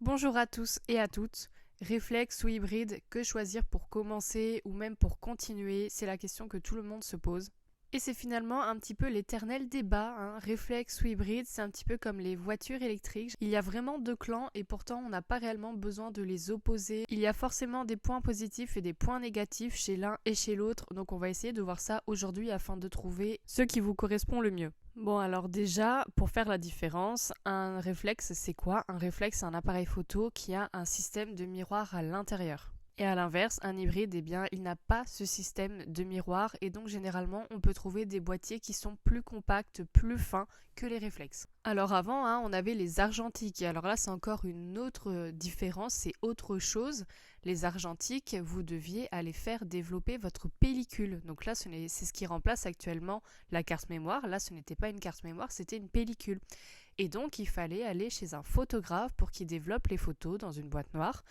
Bonjour à tous et à toutes. Réflexe ou hybride, que choisir pour commencer ou même pour continuer? C'est la question que tout le monde se pose. Et c'est finalement un petit peu l'éternel débat, hein. Réflexe ou hybride, c'est un petit peu comme les voitures électriques. Il y a vraiment deux clans et pourtant on n'a pas réellement besoin de les opposer. Il y a forcément des points positifs et des points négatifs chez l'un et chez l'autre, donc on va essayer de voir ça aujourd'hui afin de trouver ce qui vous correspond le mieux. Bon, alors déjà, pour faire la différence, un réflexe, c'est quoi? Un réflexe, c'est un appareil photo qui a un système de miroir à l'intérieur. Et à l'inverse, un hybride, eh bien, il n'a pas ce système de miroir et donc généralement, on peut trouver des boîtiers qui sont plus compacts, plus fins que les réflexes. Alors avant, hein, on avait les argentiques et alors là, c'est encore une autre différence, c'est autre chose. Les argentiques, vous deviez aller faire développer votre pellicule. Donc là, c'est ce qui remplace actuellement la carte mémoire. Là, ce n'était pas une carte mémoire, c'était une pellicule. Et donc, il fallait aller chez un photographe pour qu'il développe les photos dans une boîte noire.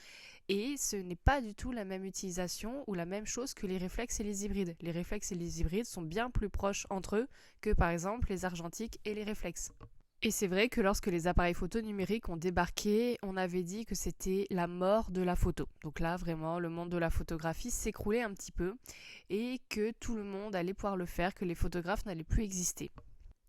Et ce n'est pas du tout la même utilisation ou la même chose que les réflexes et les hybrides. Les réflexes et les hybrides sont bien plus proches entre eux que par exemple les argentiques et les réflexes. Et c'est vrai que lorsque les appareils photo numériques ont débarqué, on avait dit que c'était la mort de la photo. Donc là, vraiment, le monde de la photographie s'écroulait un petit peu et que tout le monde allait pouvoir le faire, que les photographes n'allaient plus exister.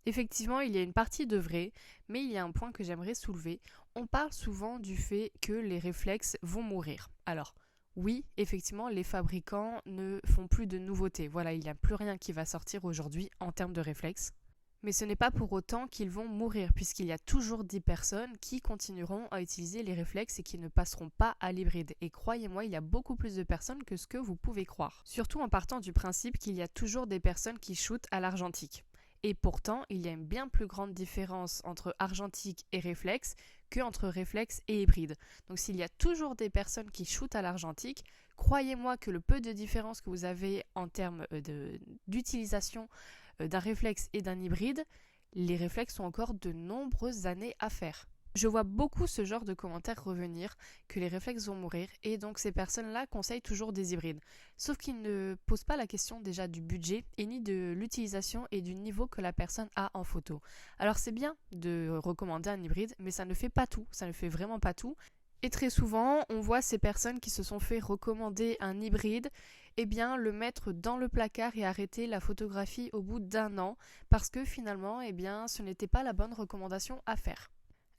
Effectivement, il y a une partie de vrai, mais il y a un point que j'aimerais soulever. On parle souvent du fait que les réflexes vont mourir. Alors, oui, effectivement, les fabricants ne font plus de nouveautés. Voilà, il n'y a plus rien qui va sortir aujourd'hui en termes de réflexes. Mais ce n'est pas pour autant qu'ils vont mourir, puisqu'il y a toujours des personnes qui continueront à utiliser les réflexes et qui ne passeront pas à l'hybride. Et croyez-moi, il y a beaucoup plus de personnes que ce que vous pouvez croire. Surtout en partant du principe qu'il y a toujours des personnes qui shootent à l'argentique. Et pourtant, il y a une bien plus grande différence entre argentique et réflexe qu'entre réflexe et hybride. Donc s'il y a toujours des personnes qui shootent à l'argentique, croyez-moi que le peu de différence que vous avez en termes d'utilisation d'un réflexe et d'un hybride, les réflexes ont encore de nombreuses années à faire. Je vois beaucoup ce genre de commentaires revenir, que les réflexes vont mourir, et donc ces personnes-là conseillent toujours des hybrides. Sauf qu'ils ne posent pas la question déjà du budget, et ni de l'utilisation et du niveau que la personne a en photo. Alors c'est bien de recommander un hybride, mais ça ne fait pas tout, ça ne fait vraiment pas tout. Et très souvent, on voit ces personnes qui se sont fait recommander un hybride, eh bien le mettre dans le placard et arrêter la photographie au bout d'un an, parce que finalement, eh bien, ce n'était pas la bonne recommandation à faire.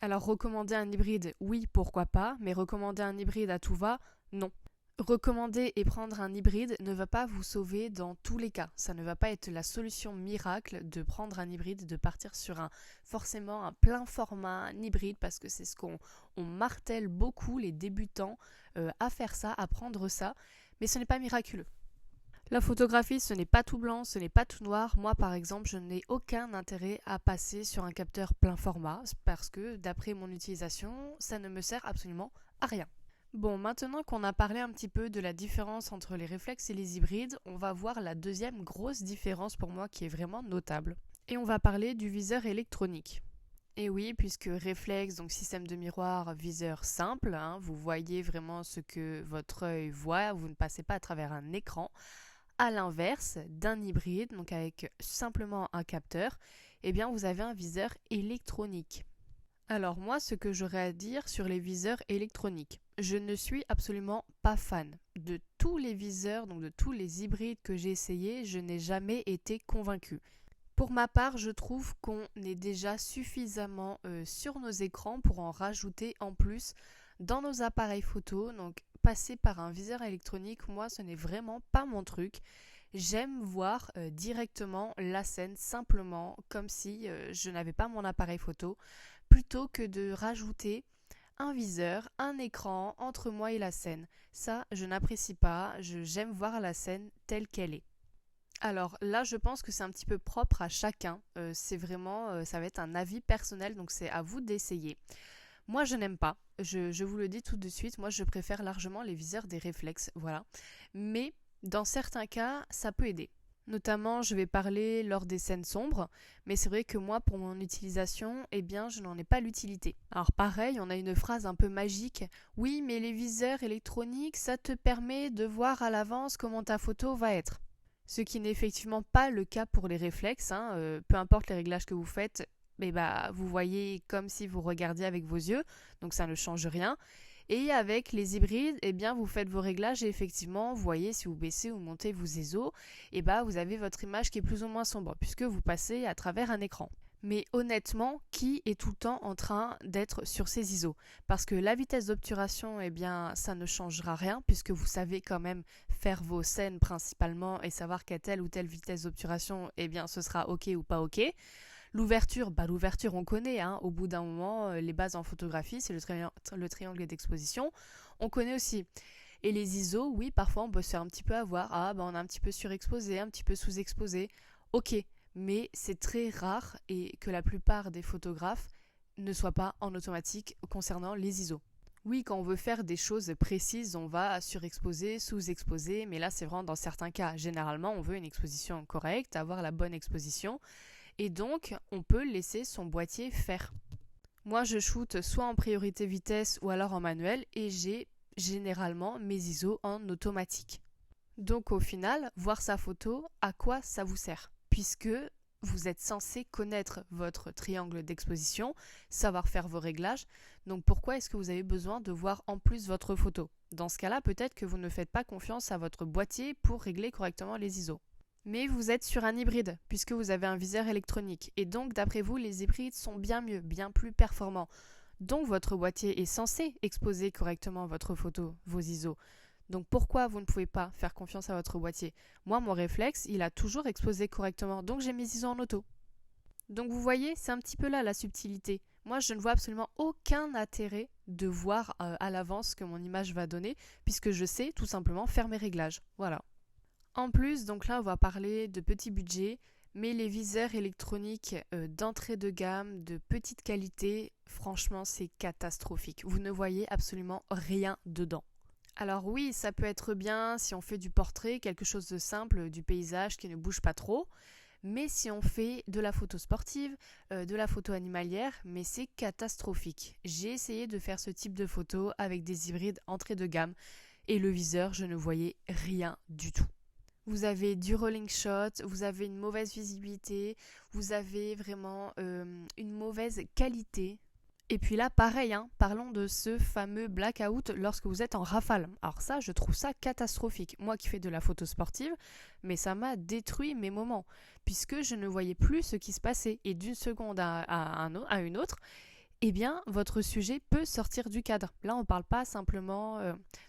Alors recommander un hybride, oui, pourquoi pas, mais recommander un hybride à tout va, non. Recommander et prendre un hybride ne va pas vous sauver dans tous les cas. Ça ne va pas être la solution miracle de prendre un hybride, de partir sur forcément un plein format, un hybride, parce que c'est ce qu'on martèle beaucoup les débutants à faire ça, à prendre ça, mais ce n'est pas miraculeux. La photographie, ce n'est pas tout blanc, ce n'est pas tout noir. Moi, par exemple, je n'ai aucun intérêt à passer sur un capteur plein format parce que, d'après mon utilisation, ça ne me sert absolument à rien. Bon, maintenant qu'on a parlé un petit peu de la différence entre les réflexes et les hybrides, on va voir la deuxième grosse différence pour moi qui est vraiment notable. Et on va parler du viseur électronique. Et oui, puisque réflexe, donc système de miroir, viseur simple, hein, vous voyez vraiment ce que votre œil voit, vous ne passez pas à travers un écran. À l'inverse d'un hybride, donc avec simplement un capteur, eh bien vous avez un viseur électronique. Alors moi, ce que j'aurais à dire sur les viseurs électroniques, je ne suis absolument pas fan. De tous les viseurs, donc de tous les hybrides que j'ai essayés, je n'ai jamais été convaincue. Pour ma part, je trouve qu'on est déjà suffisamment sur nos écrans pour en rajouter en plus dans nos appareils photo. Donc passer par un viseur électronique, moi, ce n'est vraiment pas mon truc. J'aime voir directement la scène simplement comme si je n'avais pas mon appareil photo plutôt que de rajouter un viseur, un écran entre moi et la scène. Ça, je n'apprécie pas, j'aime voir la scène telle qu'elle est. Alors là, je pense que c'est un petit peu propre à chacun. C'est vraiment, ça va être un avis personnel, donc c'est à vous d'essayer. Moi, je n'aime pas. Je vous le dis tout de suite. Moi, je préfère largement les viseurs des réflexes, voilà. Mais dans certains cas, ça peut aider. Notamment, je vais parler lors des scènes sombres, mais c'est vrai que moi, pour mon utilisation, eh bien, je n'en ai pas l'utilité. Alors pareil, on a une phrase un peu magique. Oui, mais les viseurs électroniques, ça te permet de voir à l'avance comment ta photo va être. Ce qui n'est effectivement pas le cas pour les réflexes, hein. Peu importe les réglages que vous faites, vous voyez comme si vous regardiez avec vos yeux, donc ça ne change rien. Et avec les hybrides, vous faites vos réglages et effectivement, vous voyez, si vous baissez ou montez vos ISO, vous avez votre image qui est plus ou moins sombre, puisque vous passez à travers un écran. Mais honnêtement, qui est tout le temps en train d'être sur ces ISO? Parce que la vitesse d'obturation, ça ne changera rien, puisque vous savez quand même faire vos scènes principalement et savoir qu'à telle ou telle vitesse d'obturation, ce sera OK ou pas OK. L'ouverture, on connaît, au bout d'un moment, les bases en photographie, c'est le triangle d'exposition, on connaît aussi. Et les ISO, oui, parfois on peut se faire un petit peu avoir, on a un petit peu surexposé, un petit peu sous-exposé, ok, mais c'est très rare et que la plupart des photographes ne soient pas en automatique concernant les ISO. Oui, quand on veut faire des choses précises, on va surexposer, sous-exposer, mais là c'est vraiment dans certains cas. Généralement, on veut une exposition correcte, avoir la bonne exposition, et donc on peut laisser son boîtier faire. Moi, je shoot soit en priorité vitesse ou alors en manuel, et j'ai généralement mes ISO en automatique. Donc au final, voir sa photo, à quoi ça vous sert? Puisque vous êtes censé connaître votre triangle d'exposition, savoir faire vos réglages, donc pourquoi est-ce que vous avez besoin de voir en plus votre photo? Dans ce cas-là, peut-être que vous ne faites pas confiance à votre boîtier pour régler correctement les ISO. Mais vous êtes sur un hybride, puisque vous avez un viseur électronique, et donc d'après vous, les hybrides sont bien mieux, bien plus performants. Donc votre boîtier est censé exposer correctement votre photo, vos ISO. Donc pourquoi vous ne pouvez pas faire confiance à votre boîtier? Moi, mon réflexe, il a toujours exposé correctement, donc j'ai mes ISO en auto. Donc vous voyez, c'est un petit peu là la subtilité. Moi, je ne vois absolument aucun intérêt de voir à l'avance ce que mon image va donner, puisque je sais tout simplement faire mes réglages. Voilà. En plus, donc là, on va parler de petits budgets, mais les viseurs électroniques d'entrée de gamme, de petite qualité, franchement, c'est catastrophique. Vous ne voyez absolument rien dedans. Alors oui, ça peut être bien si on fait du portrait, quelque chose de simple, du paysage qui ne bouge pas trop, mais si on fait de la photo sportive, de la photo animalière, mais c'est catastrophique. J'ai essayé de faire ce type de photo avec des hybrides entrée de gamme, et le viseur, je ne voyais rien du tout. Vous avez du rolling shot, vous avez une mauvaise visibilité, vous avez vraiment une mauvaise qualité. Et puis là, pareil, parlons de ce fameux blackout lorsque vous êtes en rafale. Alors ça, je trouve ça catastrophique. Moi qui fais de la photo sportive, mais ça m'a détruit mes moments, puisque je ne voyais plus ce qui se passait. Et d'une seconde à une autre, votre sujet peut sortir du cadre. Là, on ne parle pas simplement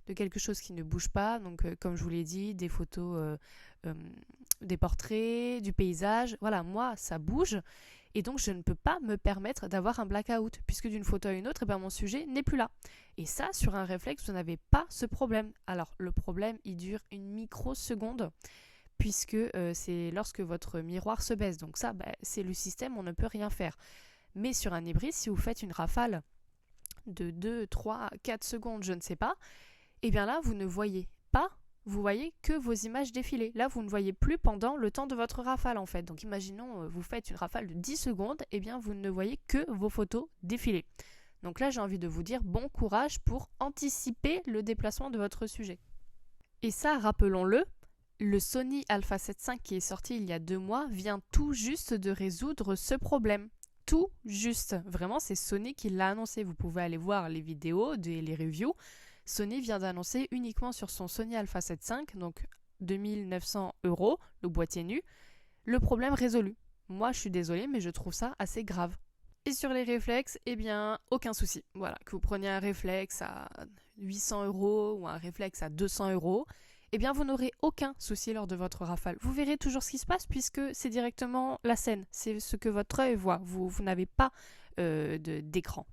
de quelque chose qui ne bouge pas. Donc, comme je vous l'ai dit, des photos, des portraits, du paysage. Voilà, moi, ça bouge. Et donc, je ne peux pas me permettre d'avoir un blackout, puisque d'une photo à une autre, mon sujet n'est plus là. Et ça, sur un réflexe, vous n'avez pas ce problème. Alors, le problème, il dure une microseconde, puisque c'est lorsque votre miroir se baisse. Donc ça, c'est le système, on ne peut rien faire. Mais sur un hybride, si vous faites une rafale de 2, 3, 4 secondes, je ne sais pas, là, vous ne voyez pas, vous voyez que vos images défiler. Là, vous ne voyez plus pendant le temps de votre rafale, en fait. Donc, imaginons, vous faites une rafale de 10 secondes, vous ne voyez que vos photos défiler. Donc là, j'ai envie de vous dire bon courage pour anticiper le déplacement de votre sujet. Et ça, rappelons-le, le Sony Alpha 7 V qui est sorti il y a 2 mois vient tout juste de résoudre ce problème. Tout juste. Vraiment, c'est Sony qui l'a annoncé. Vous pouvez aller voir les vidéos, les reviews. Sony vient d'annoncer uniquement sur son Sony Alpha 7 V, donc 2900 €, le boîtier nu, le problème résolu. Moi, je suis désolée, mais je trouve ça assez grave. Et sur les réflexes, aucun souci. Voilà, que vous preniez un réflexe à 800 € ou un réflexe à 200 €, vous n'aurez aucun souci lors de votre rafale. Vous verrez toujours ce qui se passe puisque c'est directement la scène. C'est ce que votre œil voit. Vous n'avez pas d'écran.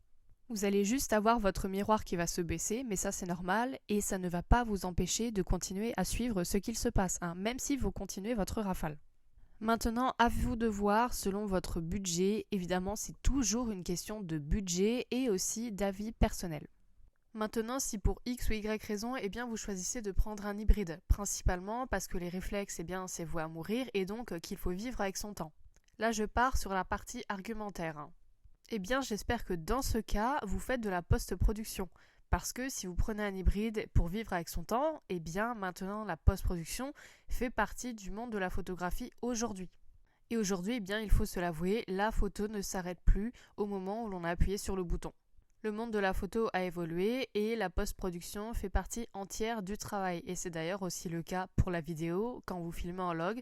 Vous allez juste avoir votre miroir qui va se baisser, mais ça c'est normal et ça ne va pas vous empêcher de continuer à suivre ce qu'il se passe, même si vous continuez votre rafale. Maintenant, à vous de voir selon votre budget. Évidemment, c'est toujours une question de budget et aussi d'avis personnel. Maintenant, si pour X ou Y raison, vous choisissez de prendre un hybride, principalement parce que les réflexes, c'est voué à mourir et donc qu'il faut vivre avec son temps. Là, je pars sur la partie argumentaire. J'espère que dans ce cas, vous faites de la post-production. Parce que si vous prenez un hybride pour vivre avec son temps, maintenant la post-production fait partie du monde de la photographie aujourd'hui. Et aujourd'hui, eh bien, il faut se l'avouer, la photo ne s'arrête plus au moment où l'on a appuyé sur le bouton. Le monde de la photo a évolué et la post-production fait partie entière du travail. Et c'est d'ailleurs aussi le cas pour la vidéo. Quand vous filmez en log,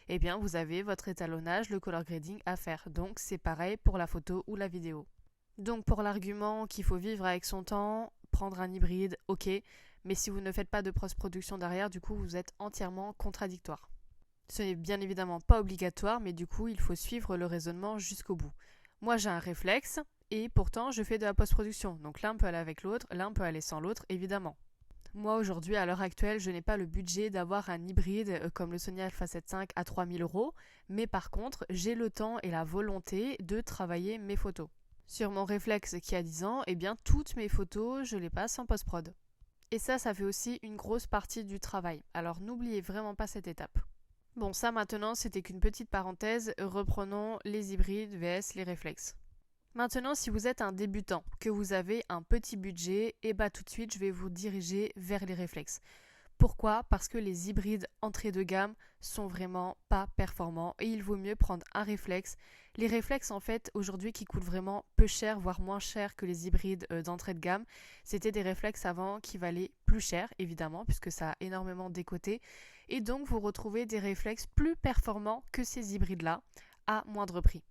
eh bien, vous avez votre étalonnage, le color grading à faire. Donc c'est pareil pour la photo ou la vidéo. Donc pour l'argument qu'il faut vivre avec son temps, prendre un hybride, ok, mais si vous ne faites pas de post-production derrière, du coup vous êtes entièrement contradictoire. Ce n'est bien évidemment pas obligatoire, mais du coup il faut suivre le raisonnement jusqu'au bout. Moi j'ai un réflexe, et pourtant je fais de la post-production, donc l'un peut aller avec l'autre, l'un peut aller sans l'autre, évidemment. Moi aujourd'hui, à l'heure actuelle, je n'ai pas le budget d'avoir un hybride comme le Sony Alpha 7 V à 3000 €, mais par contre j'ai le temps et la volonté de travailler mes photos. Sur mon réflexe qui a 10 ans, eh bien toutes mes photos, je les passe en post-prod. Et ça fait aussi une grosse partie du travail. Alors n'oubliez vraiment pas cette étape. Bon, ça maintenant, c'était qu'une petite parenthèse. Reprenons les hybrides vs les réflexes. Maintenant, si vous êtes un débutant, que vous avez un petit budget, et bah tout de suite, je vais vous diriger vers les réflexes. Pourquoi ? Parce que les hybrides entrée de gamme sont vraiment pas performants et il vaut mieux prendre un réflexe. Les réflexes en fait aujourd'hui qui coûtent vraiment peu cher, voire moins cher que les hybrides d'entrée de gamme, c'était des réflexes avant qui valaient plus cher évidemment puisque ça a énormément décoté et donc vous retrouvez des réflexes plus performants que ces hybrides là à moindre prix.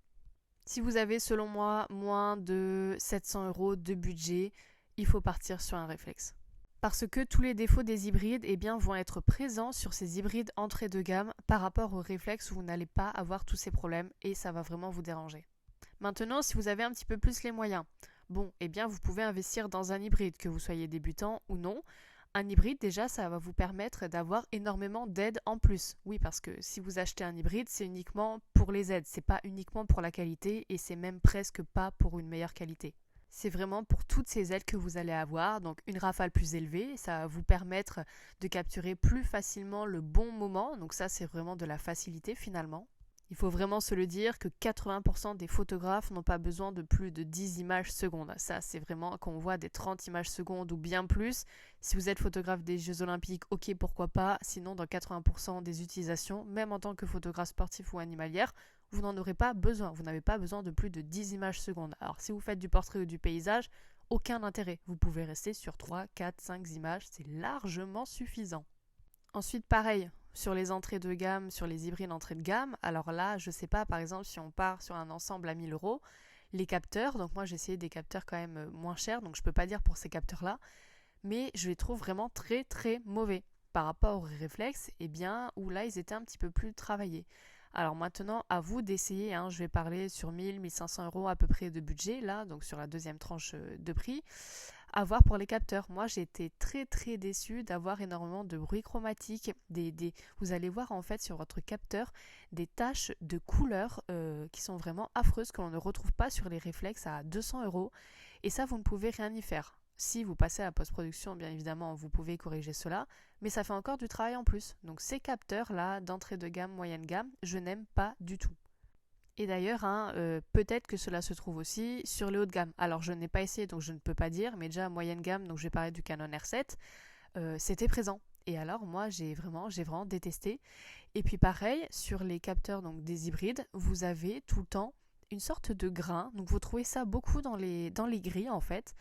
Si vous avez selon moi moins de 700 € de budget, il faut partir sur un réflexe. Parce que tous les défauts des hybrides eh bien, vont être présents sur ces hybrides entrée de gamme par rapport aux réflexes où vous n'allez pas avoir tous ces problèmes et ça va vraiment vous déranger. Maintenant, si vous avez un petit peu plus les moyens, bon, eh bien vous pouvez investir dans un hybride, que vous soyez débutant ou non. Un hybride, déjà, ça va vous permettre d'avoir énormément d'aides en plus. Oui, parce que si vous achetez un hybride, c'est uniquement pour les aides, c'est pas uniquement pour la qualité et c'est même presque pas pour une meilleure qualité. C'est vraiment pour toutes ces aides que vous allez avoir, donc une rafale plus élevée, ça va vous permettre de capturer plus facilement le bon moment, donc ça c'est vraiment de la facilité finalement. Il faut vraiment se le dire que 80% des photographes n'ont pas besoin de plus de 10 images secondes. Ça, c'est vraiment quand on voit des 30 images secondes ou bien plus. Si vous êtes photographe des Jeux Olympiques, ok, pourquoi pas. Sinon, dans 80% des utilisations, même en tant que photographe sportif ou animalière, vous n'en aurez pas besoin. Vous n'avez pas besoin de plus de 10 images secondes. Alors, si vous faites du portrait ou du paysage, aucun intérêt. Vous pouvez rester sur 3, 4, 5 images. C'est largement suffisant. Ensuite, pareil, sur les entrées de gamme, sur les hybrides entrée de gamme, alors là, je sais pas, par exemple, si on part sur un ensemble à 1000 €, les capteurs, donc moi j'ai essayé des capteurs quand même moins chers, donc je peux pas dire pour ces capteurs-là, mais je les trouve vraiment très très mauvais par rapport aux réflexes, et bien où là ils étaient un petit peu plus travaillés. Alors maintenant, à vous d'essayer, je vais parler sur 1000, 1500 € à peu près de budget, là, donc sur la deuxième tranche de prix. À voir pour les capteurs. Moi, j'ai été très très déçue d'avoir énormément de bruit chromatique. Vous allez voir en fait sur votre capteur des taches de couleurs qui sont vraiment affreuses que l'on ne retrouve pas sur les réflexes à 200 €. Et ça, vous ne pouvez rien y faire. Si vous passez à la post-production, bien évidemment, vous pouvez corriger cela, mais ça fait encore du travail en plus. Donc ces capteurs-là, d'entrée de gamme, moyenne gamme, je n'aime pas du tout. Et d'ailleurs, peut-être que cela se trouve aussi sur les hauts de gamme. Alors je n'ai pas essayé, donc je ne peux pas dire, mais déjà moyenne gamme, donc je vais parler du Canon R7, c'était présent. Et alors moi j'ai vraiment détesté. Et puis pareil, sur les capteurs donc des hybrides, vous avez tout le temps une sorte de grain. Donc vous trouvez ça beaucoup dans les grilles en fait.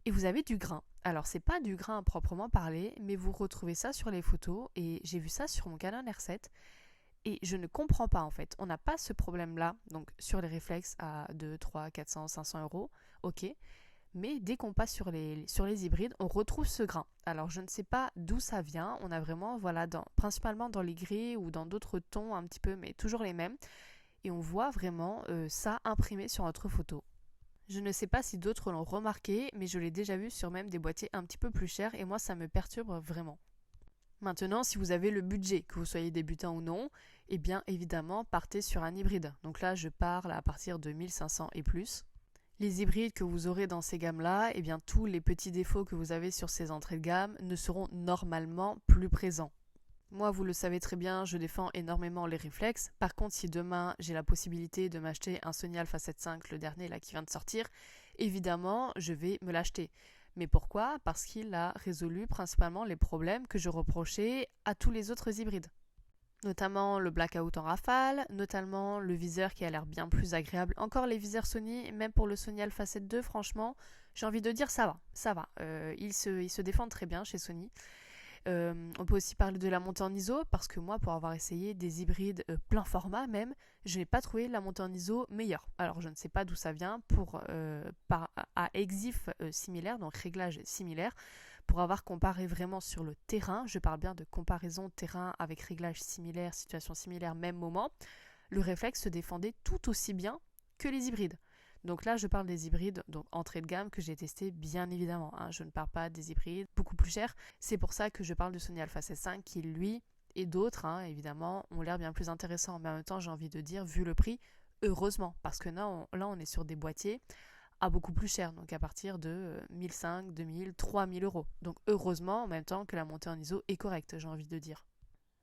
Et vous avez du grain. Alors c'est pas du grain à proprement parler, mais vous retrouvez ça sur les photos. Et j'ai vu ça sur mon Canon R7. Et je ne comprends pas en fait. On n'a pas ce problème-là, donc sur les réflexes à 2, 3, 400, 500 €, ok. Mais dès qu'on passe sur les hybrides, on retrouve ce grain. Alors je ne sais pas d'où ça vient. On a vraiment, voilà, principalement dans les gris ou dans d'autres tons un petit peu, mais toujours les mêmes. Et on voit vraiment ça imprimé sur notre photo. Je ne sais pas si d'autres l'ont remarqué, mais je l'ai déjà vu sur même des boîtiers un petit peu plus chers et moi ça me perturbe vraiment. Maintenant, si vous avez le budget, que vous soyez débutant ou non, eh bien évidemment, partez sur un hybride. Donc là, je parle à partir de 1500 et plus. Les hybrides que vous aurez dans ces gammes-là, eh bien tous les petits défauts que vous avez sur ces entrées de gamme ne seront normalement plus présents. Moi, vous le savez très bien, je défends énormément les réflexes. Par contre, si demain j'ai la possibilité de m'acheter un Sony Alpha 7 V, le dernier là qui vient de sortir, évidemment, je vais me l'acheter. Mais pourquoi ? Parce qu'il a résolu principalement les problèmes que je reprochais à tous les autres hybrides. notamment le blackout en rafale, notamment le viseur qui a l'air bien plus agréable. Encore les viseurs Sony, même pour le Sony Alpha 7 II, franchement, j'ai envie de dire ça va. Ils se défendent très bien chez Sony. On peut aussi parler de la montée en ISO, parce que moi, pour avoir essayé des hybrides plein format même, je n'ai pas trouvé la montée en ISO meilleure. Alors je ne sais pas d'où ça vient, à exif similaire, donc réglage similaire, pour avoir comparé vraiment sur le terrain, je parle bien de comparaison terrain avec réglage similaire, situation similaire, même moment, le réflexe se défendait tout aussi bien que les hybrides. Donc là, je parle des hybrides, donc entrée de gamme, que j'ai testé bien évidemment. Je ne parle pas des hybrides beaucoup plus chers. C'est pour ça que je parle du Sony Alpha 7 V qui, lui, et d'autres, évidemment, ont l'air bien plus intéressants. Mais en même temps, j'ai envie de dire, vu le prix, heureusement. Parce que là, on est sur des boîtiers à beaucoup plus cher, donc à partir de 1500, 2000, 3000 euros. Donc heureusement, en même temps que la montée en ISO est correcte, j'ai envie de dire.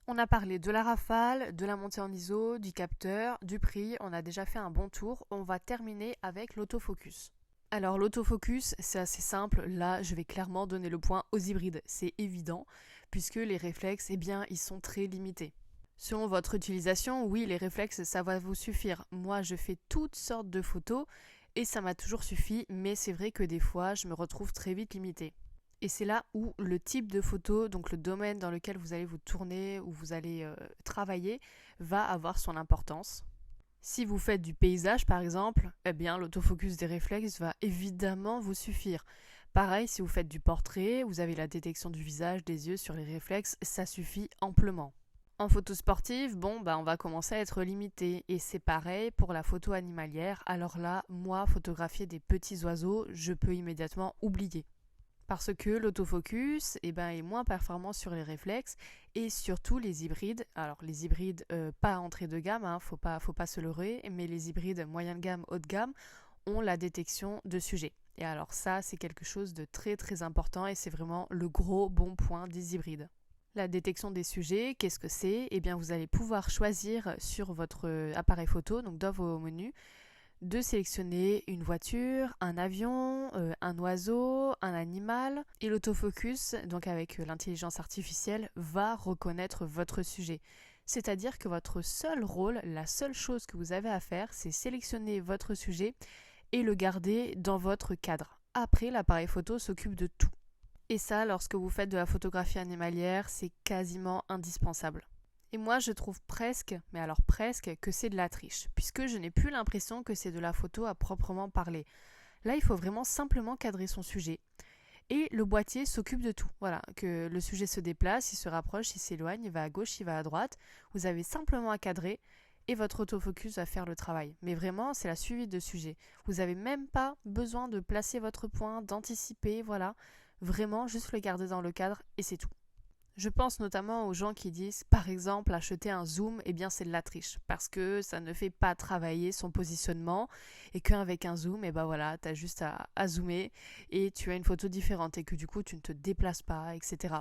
On a parlé de la rafale, de la montée en ISO, du capteur, du prix, on a déjà fait un bon tour. On va terminer avec l'autofocus. Alors l'autofocus, c'est assez simple, là je vais clairement donner le point aux hybrides, c'est évident, puisque les réflexes, ils sont très limités. Selon votre utilisation, oui, les réflexes, ça va vous suffire. Moi, je fais toutes sortes de photos, et ça m'a toujours suffi, mais c'est vrai que des fois, je me retrouve très vite limitée. Et c'est là où le type de photo, donc le domaine dans lequel vous allez vous tourner, où vous allez travailler, va avoir son importance. Si vous faites du paysage par exemple, l'autofocus des réflexes va évidemment vous suffire. Pareil, si vous faites du portrait, vous avez la détection du visage, des yeux sur les réflexes, ça suffit amplement. En photo sportive, on va commencer à être limité. Et c'est pareil pour la photo animalière. Alors là, moi, photographier des petits oiseaux, je peux immédiatement oublier. Parce que l'autofocus est moins performant sur les réflexes et surtout les hybrides. Alors les hybrides pas entrée de gamme, faut pas se leurrer, mais les hybrides moyenne gamme, haut de gamme ont la détection de sujet. Et alors ça, c'est quelque chose de très très important et c'est vraiment le gros bon point des hybrides. La détection des sujets, qu'est-ce que c'est ? Vous allez pouvoir choisir sur votre appareil photo, donc dans vos menus, de sélectionner une voiture, un avion, un oiseau, un animal. Et l'autofocus, donc avec l'intelligence artificielle, va reconnaître votre sujet. C'est-à-dire que votre seul rôle, la seule chose que vous avez à faire, c'est sélectionner votre sujet et le garder dans votre cadre. Après, l'appareil photo s'occupe de tout. Et ça, lorsque vous faites de la photographie animalière, c'est quasiment indispensable. Et moi, je trouve presque, que c'est de la triche, puisque je n'ai plus l'impression que c'est de la photo à proprement parler. Là, il faut vraiment simplement cadrer son sujet. Et le boîtier s'occupe de tout. Voilà, que le sujet se déplace, il se rapproche, il s'éloigne, il va à gauche, il va à droite. Vous avez simplement à cadrer et votre autofocus va faire le travail. Mais vraiment, c'est la suivi de sujet. Vous n'avez même pas besoin de placer votre point, d'anticiper, voilà. Vraiment, juste le garder dans le cadre et c'est tout. Je pense notamment aux gens qui disent, par exemple, acheter un zoom, c'est de la triche, parce que ça ne fait pas travailler son positionnement, et qu'avec un zoom, t'as juste à zoomer, et tu as une photo différente, et que du coup, tu ne te déplaces pas, etc.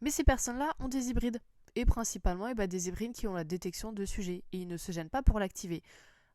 Mais ces personnes-là ont des hybrides, et principalement des hybrides qui ont la détection de sujet, et ils ne se gênent pas pour l'activer.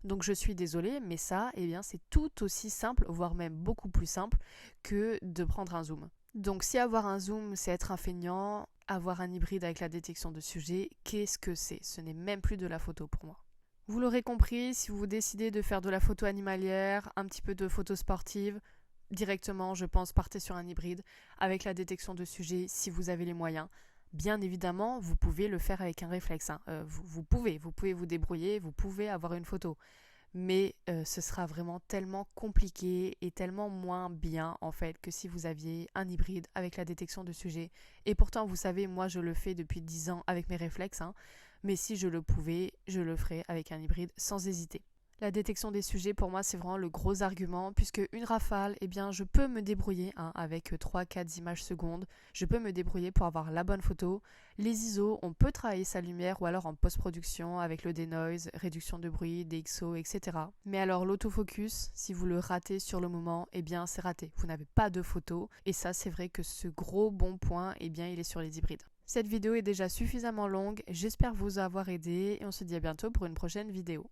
Donc je suis désolée, mais ça, c'est tout aussi simple, voire même beaucoup plus simple, que de prendre un zoom. Donc si avoir un zoom, c'est être un feignant, avoir un hybride avec la détection de sujet, qu'est-ce que c'est ? Ce n'est même plus de la photo pour moi. Vous l'aurez compris, si vous décidez de faire de la photo animalière, un petit peu de photo sportive, directement, je pense, partez sur un hybride avec la détection de sujet si vous avez les moyens. Bien évidemment, vous pouvez le faire avec un réflexe. Vous pouvez vous débrouiller, vous pouvez avoir une photo. Mais ce sera vraiment tellement compliqué et tellement moins bien en fait que si vous aviez un hybride avec la détection de sujet. Et pourtant, vous savez, moi je le fais depuis 10 ans avec mes réflexes, mais si je le pouvais, je le ferais avec un hybride sans hésiter. La détection des sujets, pour moi, c'est vraiment le gros argument, puisque une rafale, je peux me débrouiller avec 3-4 images secondes. Je peux me débrouiller pour avoir la bonne photo. Les ISO, on peut travailler sa lumière ou alors en post-production avec le denoise, réduction de bruit, DxO, etc. Mais alors l'autofocus, si vous le ratez sur le moment, c'est raté. Vous n'avez pas de photo. Et ça, c'est vrai que ce gros bon point, il est sur les hybrides. Cette vidéo est déjà suffisamment longue. J'espère vous avoir aidé et on se dit à bientôt pour une prochaine vidéo.